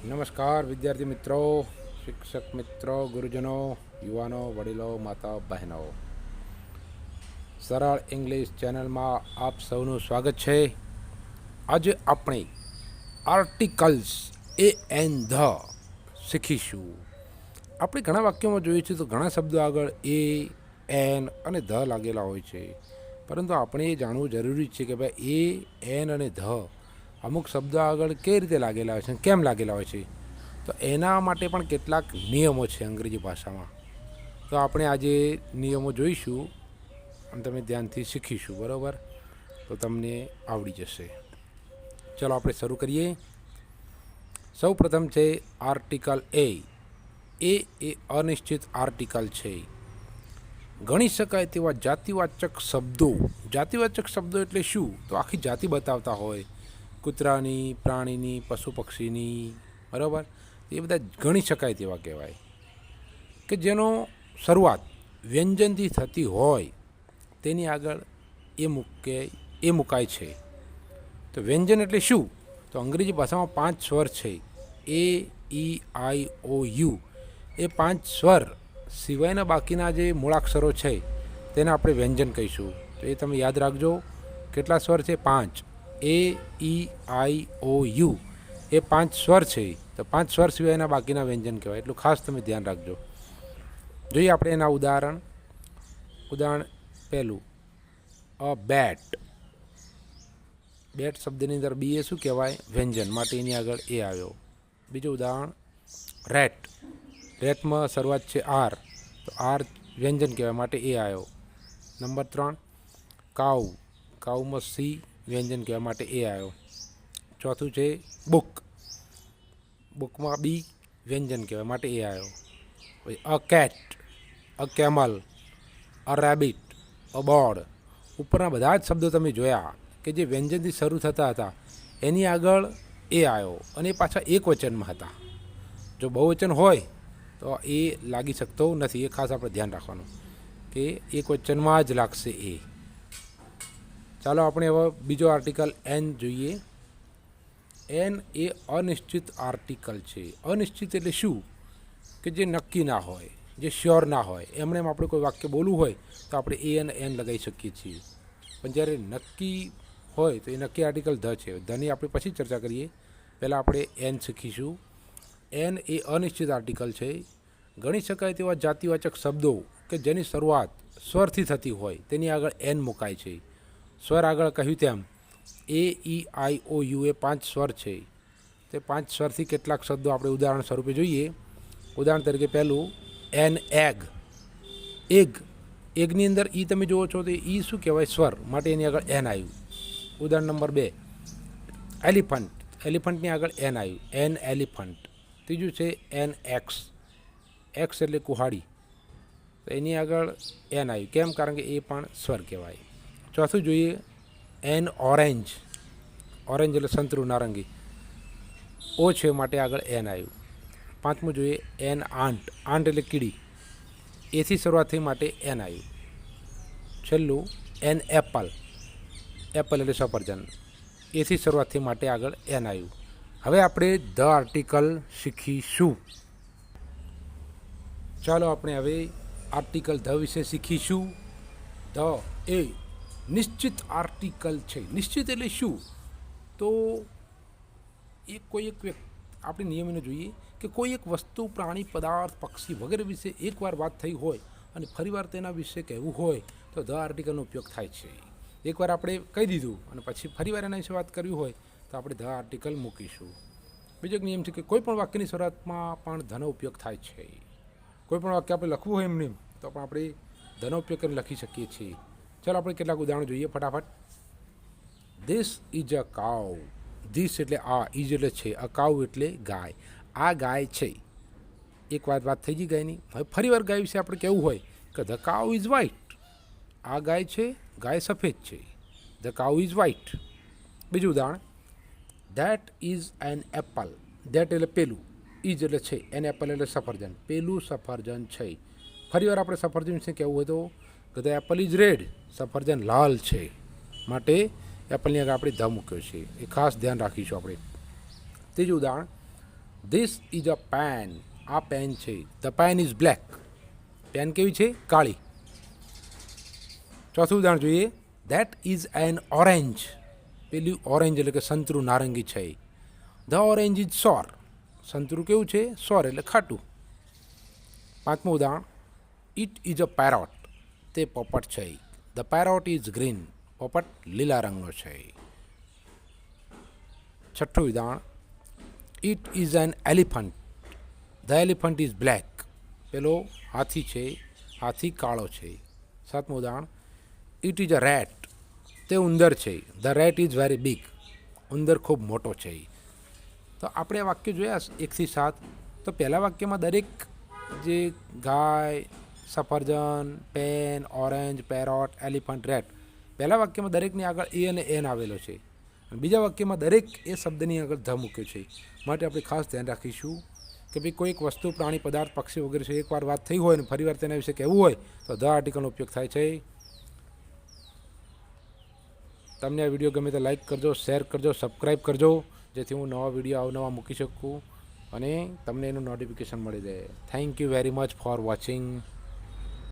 નમસ્કાર વિદ્યાર્થી મિત્રો, શિક્ષક મિત્રો, ગુરુજનો, યુવાનો, વડીલો, માતા બહેનો. સરળ ઇંગ્લિશ ચેનલમાં આપ સૌનું સ્વાગત છે. આજે આપણે આર્ટિકલ્સ એ એન ધ શીખીશું. આપણે ઘણા વાક્યોમાં જોઈએ છીએ તો ઘણા શબ્દો આગળ એ, એન અને ધ લાગેલા હોય છે, પરંતુ આપણે એ જાણવું જરૂરી છે કે ભાઈ એ, એન અને ધ અમુક શબ્દો આગળ કઈ રીતે લાગેલા હોય છે, કેમ લાગેલા હોય છે. તો એના માટે પણ કેટલાક નિયમો છે અંગ્રેજી ભાષામાં. તો આપણે આજે નિયમો જોઈશું અને તમે ધ્યાનથી શીખીશું, બરાબર? તો તમને આવડી જશે. ચલો આપણે શરૂ કરીએ. સૌ પ્રથમ છે આર્ટિકલ એ. એ અનિશ્ચિત આર્ટિકલ છે. ગણી શકાય તેવા જાતિવાચક શબ્દો. જાતિવાચક શબ્દો એટલે શું? તો આખી જાતિ બતાવતા હોય, કૂતરાની, પ્રાણીની, પશુ પક્ષીની, બરાબર? એ બધા ગણી શકાય તેવા કહેવાય કે જેનો શરૂઆત વ્યંજનથી થતી હોય તેની આગળ એ મુકાય છે. તો વ્યંજન એટલે શું? તો અંગ્રેજી ભાષામાં 5 સ્વર છે, એ, ઈ, આઈ, ઓ, યુ. એ 5 સ્વર સિવાયના બાકીના જે મૂળાક્ષરો છે તેને આપણે વ્યંજન કહીશું. તો એ તમે યાદ રાખજો. કેટલા સ્વર છે? 5. એ, ઈ, આઈ, ઓ, યુ. એ 5 સ્વર છે. તો 5 સ્વર સિવાયના બાકીના વ્યંજન કહેવાય. એટલું ખાસ તમે ધ્યાન રાખજો. જોઈએ આપણે એના ઉદાહરણ. ઉદાહરણ પહેલું, અ બેટ. બેટ શબ્દની અંદર બી એ શું કહેવાય? વ્યંજન, માટે એની આગળ એ આવ્યો. બીજું ઉદાહરણ, રેટ. રેટમાં શરૂઆત છે આર, તો આર વ્યંજન કહેવાય, માટે એ આવ્યો. નંબર 3, કાઉ. કાઉમાં સી વ્યંજન કહેવાય, માટે એ આવ્યો. ચોથું છે બુક. બુકમાં બી વ્યંજન કહેવાય, માટે એ આવ્યો. પછી a cat, a camel, a rabbit, a bird. ઉપરના બધા જ શબ્દો તમે જોયા કે જે વ્યંજનથી શરૂ થતા હતા એની આગળ એ આવ્યો, અને એ પાછા એક વચનમાં હતા. જો બહુવચન હોય તો એ લાગી શકતો નથી. એ ખાસ આપણે ધ્યાન રાખવાનું કે એક વચનમાં જ લાગશે એ. ચાલો આપણે હવે બીજો આર્ટિકલ એન જોઈએ. એન એ અનિશ્ચિત આર્ટિકલ છે. અનિશ્ચિત એટલે શું? કે જે નક્કી ના હોય, જે શ્યોર ના હોય. એમણે આપણે કોઈ વાક્ય બોલવું હોય તો આપણે એ અને એન લગાવી શકીએ છીએ, પણ જ્યારે નક્કી હોય તો એ નક્કી આર્ટિકલ ધ છે. ધની આપણે પછી ચર્ચા કરીએ, પહેલાં આપણે એન શીખીશું. એન એ અનિશ્ચિત આર્ટિકલ છે. ગણી શકાય તેવા જાતિવાચક શબ્દો કે જેની શરૂઆત સ્વરથી થતી હોય તેની આગળ એન મુકાય છે. સ્વર આગળ કહ્યું તેમ એ, ઈ, આઈ, ઓ, યુ એ 5 સ્વર છે. તે 5 સ્વરથી કેટલાક શબ્દો આપણે ઉદાહરણ સ્વરૂપે જોઈએ. ઉદાહરણ તરીકે પહેલું, એન એગ. એગ. એગની અંદર ઈ તમે જુઓ છો તો ઈ શું કહેવાય? સ્વર, માટે એની આગળ એન આવ્યું. ઉદાહરણ નંબર 2, એલિફન્ટ. એલિફન્ટની આગળ એન આવ્યું, એન એલિફન્ટ. ત્રીજું છે એન એક્સ. એક્સ એટલે કુહાડી, તો એની આગળ એન આવ્યું. કેમ? કારણ કે એ પણ સ્વર કહેવાય. ચોથું જોઈએ, એન ઓરેન્જ. ઓરેન્જ એટલે સંતરું, નારંગી. ઓ છે, માટે આગળ એન આવ્યું. પાંચમું જોઈએ, એન આંટ. આંટ એટલે કીડી, એથી શરૂઆત થઈ, માટે એન આવ્યું. છેલ્લું, એન એપલ. એપલ એટલે સફરજન, એથી શરૂઆત થઈ, માટે આગળ એન આવ્યું. હવે આપણે ધ આર્ટિકલ શીખીશું. ચાલો આપણે હવે આર્ટિકલ ધ વિશે શીખીશું. ધ એ નિશ્ચિત આર્ટિકલ છે. નિશ્ચિત એટલે શું? તો કોઈ એક વ્યક્તિ, આપણે નિયમોને જોઈએ કે કોઈ એક વસ્તુ, પ્રાણી, પદાર્થ, પક્ષી વગેરે વિશે એકવાર વાત થઈ હોય અને ફરીવાર તેના વિશે કહેવું હોય તો ધ આર્ટિકલનો ઉપયોગ થાય છે. એકવાર આપણે કહી દીધું અને પછી ફરીવાર એના વિશે વાત કરવી હોય તો આપણે ધ આર્ટિકલ મૂકીશું. બીજો એક નિયમ છે કે કોઈ પણ વાક્યની શરૂઆતમાં પણ ધનો ઉપયોગ થાય છે. કોઈ પણ વાક્ય આપણે લખવું હોય એમને તો પણ આપણે ધનો ઉપયોગ કરીને લખી શકીએ છીએ. ચાલો આપણે કેટલાક ઉદાહરણો જોઈએ ફટાફટ. This is a cow. This એટલે આ, ઇઝ એટલે છે, અ કાઉ એટલે ગાય. આ ગાય છે. એક વાત થઈ ગઈ ગાયની. હવે ફરી વાર ગાય વિશે આપણે કહેવું હોય કે ધ કાઉ ઇઝ વ્હાઇટ. આ ગાય છે, ગાય સફેદ છે. The cow is white. બીજું ઉદાહરણ, that is an apple. That એટલે પેલું, ઇઝ એટલે છે, એન એપલ એટલે સફરજન. પેલું સફરજન છે. ફરી વાર આપણે સફરજન વિશે કહેવું હોય તો ધ એપલ ઇઝ રેડ. સફરજન લાલ છે, માટે એપલની આગળ આપણે ધ મૂક્યો છે. એ ખાસ ધ્યાન રાખીશું આપણે. ત્રીજું ઉદાહરણ, ધીસ ઇઝ અ પેન. આ પેન છે. The pen is black. Pen કેવી છે? કાળી. ચોથું ઉદાહરણ જોઈએ. That is an orange. પેલી ઓરેન્જ એટલે કે સંતરું નારંગી છે. ધ ઓરેન્જ ઇઝ સોર. સંતરું કેવું છે? સોર એટલે ખાટું. પાંચમું ઉદાહરણ. It is a parrot. તે પોપટ છે. The parrot is green. પોપટ લીલા રંગનો છે. છઠ્ઠું ઉદાહરણ. It is an elephant. The elephant is black. પેલો હાથી છે. હાથી કાળો છે. સાતમું ઉદાહરણ. It is a rat. તે ઉંદર છે. The rate is very big. ઉંદર ખૂબ મોટો છે. તો આપણે આ વાક્ય જોયા 1 થી 7. તો પહેલા વાક્યમાં દરેક જે ગાય, સફરજન, pen, orange, parrot, elephant, rat, પહેલા વાક્યમાં દરેકની આગળ એ અને એન આવેલો છે. અને બીજા વાક્યમાં દરેક એ શબ્દની આગળ ધ મૂક્યો છે. માટે આપણે ખાસ ધ્યાન રાખીશું કે ભાઈ કોઈ એક વસ્તુ, પ્રાણી, પદાર્થ, પક્ષી વગેરે છે, એકવાર વાત થઈ હોય ને ફરીવાર તેના વિશે કહેવું હોય તો ધ આર્ટિકલનો ઉપયોગ થાય છે. તમને આ વિડીયો ગમે તો લાઈક કરજો, શેર કરજો, સબસ્ક્રાઈબ કરજો, જેથી હું નવા વિડીયો અવનવા મૂકી શકું અને તમને એનું નોટિફિકેશન મળી રહે. Thank you very much for watching.